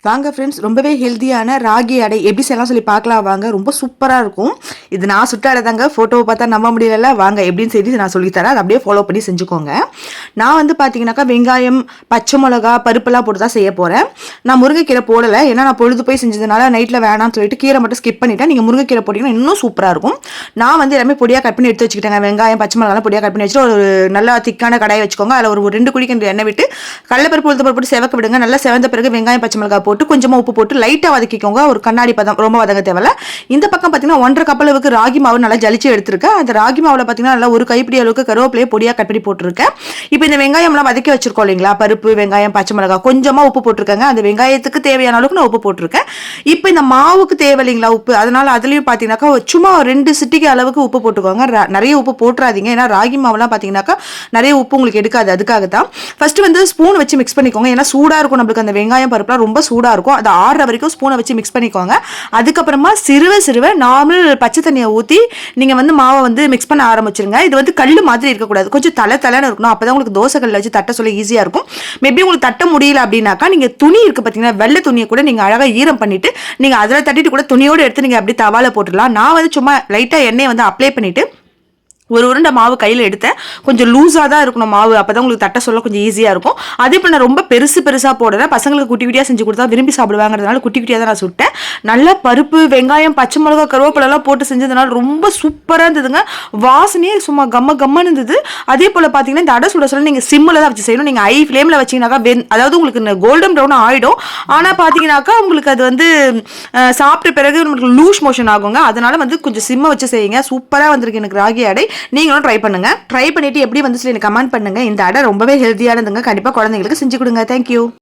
வாங்க ஃப்ரெண்ட்ஸ், ரொம்பவே ஹெல்த்தியான ராகி அடை எப்படி செய்யலாம் சொல்லி பார்க்கலாம் வாங்க. ரொம்ப சூப்பராக இருக்கும். இது நான் சுட்ட அடை தாங்க. ஃபோட்டோவை பார்த்தா நம்ப முடியல. வாங்க எப்படின்னு சொல்லி நான் சொல்லித்தரேன். அதை அப்படியே ஃபாலோ பண்ணி செஞ்சுக்கோங்க. நான் வந்து பார்த்தீங்கன்னாக்கா வெங்காயம், பச்சை மிளகா, பருப்பெல்லாம் போட்டு தான் செய்ய போகிறேன். நான் முருங்கைக்கீரை போடலை, ஏன்னா நான் பொழுது போய் செஞ்சதுனால நைட்டில் வேணாம்னு சொல்லிட்டு கீரை மட்டும் ஸ்கிப் பண்ணிட்டேன். நீங்கள் முருங்கைக்கீரை போட்டிங்கன்னா இன்னும் சூப்பராக இருக்கும். நான் வந்து எல்லாமே பொடியாக கட் பண்ணி எடுத்து வச்சுக்கிட்டேங்க. வெங்காயம், பச்சை மிளகாலாம் பொடியாக கட் பண்ணி வச்சுட்டு ஒரு நல்லா திக்கான கடாயை வச்சுக்கோங்க. அதில் ஒரு 2 குழிக்கு எண்ணெய் விட்டு கடலைப்பருப்பு, உளுத்தம் பருப்பு போட்டு செவக்க விடுங்க. நல்லா செவந்த பிறகு வெங்காயம், பச்சை மிளகாய் போட்டு கொஞ்சமாக உப்பு போட்டு லைட்டாக வதக்கிக்கோங்க. ஒரு கண்ணாடி பதம், ரொம்ப வதங்க தேவையில்ல. இந்த பக்கம் பார்த்தீங்கன்னா 1.5 கப் அளவுக்கு ராகி மாவு நல்லா ஜலிச்சு எடுத்துருக்கேன். அந்த ராகி மாவில் பார்த்தீங்கன்னா நல்லா ஒரு கைப்பிடி அளவுக்கு கருவேப்பிலையை பொடியாக கட் பண்ணி போட்டிருக்கேன். இப்போ இந்த வெங்காயம்லாம் வதக்கி வச்சிருக்கோம் இல்லைங்களா, பருப்பு, வெங்காயம், பச்சை மிளகாய், கொஞ்சமாக உப்பு போட்டிருக்கேங்க. அந்த வெங்காயத்துக்கு தேவையான அளவுக்கு நான் உப்பு போட்டிருக்கேன். இப்போ இந்த மாவுக்கு தேவை இல்லைங்களா உப்பு, அதனால அதுலேயும் பார்த்தீங்கன்னாக்கா சும்மா 2 சிட்டிக்கு அளவுக்கு உப்பு போட்டுக்கோங்க. நிறைய உப்பு போட்டுறாதீங்க, ஏன்னா ராகி மாவுலாம் பார்த்தீங்கன்னாக்கா நிறைய உப்பு உங்களுக்கு எடுக்காது. அதுக்காக தான் ஃபர்ஸ்ட் வந்து ஸ்பூன் வச்சு மிக்ஸ் பண்ணிக்கோங்க. ஏன்னா சூடாக இருக்கும், நம்மளுக்கு அந்த வெங்காயம் பருப்புலாம் ரொம்ப சூடாக இருக்கும். அது ஆறுற வரைக்கும் ஸ்பூனை வச்சு மிக்ஸ் பண்ணிக்கோங்க. அதுக்கப்புறமா சிறுவ நார்மல் பச்சை தண்ணியை ஊற்றி நீங்கள் வந்து மாவை வந்து மிக்ஸ் பண்ண ஆரம்பிச்சிருங்க. இது வந்து கல் மாதிரி இருக்கக்கூடாது, கொஞ்சம் தலைன்னு இருக்கணும். அப்போ தான் உங்களுக்கு தோசை கல்லில் வச்சு தட்ட சொல்ல ஈஸியாக இருக்கும். மேபி உங்களுக்கு தட்ட முடியல அப்படின்னாக்கா நீங்கள் துணி இருக்குது பார்த்தீங்கன்னா, வெள்ளை துணியை கூட நீங்கள் அழகாக ஈரம் பண்ணிவிட்டு நீங்கள் அதில் தட்டிட்டு கூட துணியோடு எடுத்து நீங்கள் அப்படி தவால போட்டுடலாம். நான் வந்து சும்மா லைட்டாக எண்ணெயை வந்து அப்ளை பண்ணிவிட்டு ஒரு உருண்டை மாவு கையில் எடுத்தேன். கொஞ்சம் லூஸாக தான் இருக்கணும் மாவு, அப்போ தான் உங்களுக்கு தட்ட சொல்ல கொஞ்சம் ஈஸியாக இருக்கும். அதே போல் நான் ரொம்ப பெருசாக போடுறேன். பசங்களுக்கு குட்டி குட்டியாக செஞ்சு கொடுத்தா விரும்பி சாப்பிடுவாங்கிறதுனால குட்டி குட்டியாக தான் நான் சுட்டேன். நல்லா பருப்பு, வெங்காயம், பச்சை மிளகா, கருவேப்பிலெல்லாம் போட்டு செஞ்சதுனால ரொம்ப சூப்பராக இருந்ததுங்க. வாசனையே சும்மா கம்மன்னு இருந்தது. அதே போல் பார்த்தீங்கன்னா இந்த அடை சுட சொல்ல நீங்கள் சிம்மில் தான் வச்சு செய்யணும். நீங்கள் ஹை ஃப்ளேமில் வச்சிங்கனாக்கா அதாவது உங்களுக்கு கோல்டன் ப்ரௌன் ஆகிடும். ஆனால் பார்த்தீங்கன்னாக்கா உங்களுக்கு அது வந்து சாப்பிட்ட பிறகு உங்களுக்கு லூஸ் மோஷன் ஆகுங்க. அதனால வந்து கொஞ்சம் சிம்மை வச்சு செய்யுங்க. சூப்பராக வந்திருக்கு எனக்கு ராகி அடை. நீங்களும் ட்ரை பண்ணுங்க. ட்ரை பண்ணிட்டு எப்படி வந்து எனக்கு கமெண்ட் பண்ணுங்க. இந்த அடை ரொம்பவே ஹெல்த்தியானதுங்க. கண்டிப்பா குழந்தைங்களுக்கு செஞ்சு கொடுங்க. தேங்க்யூ.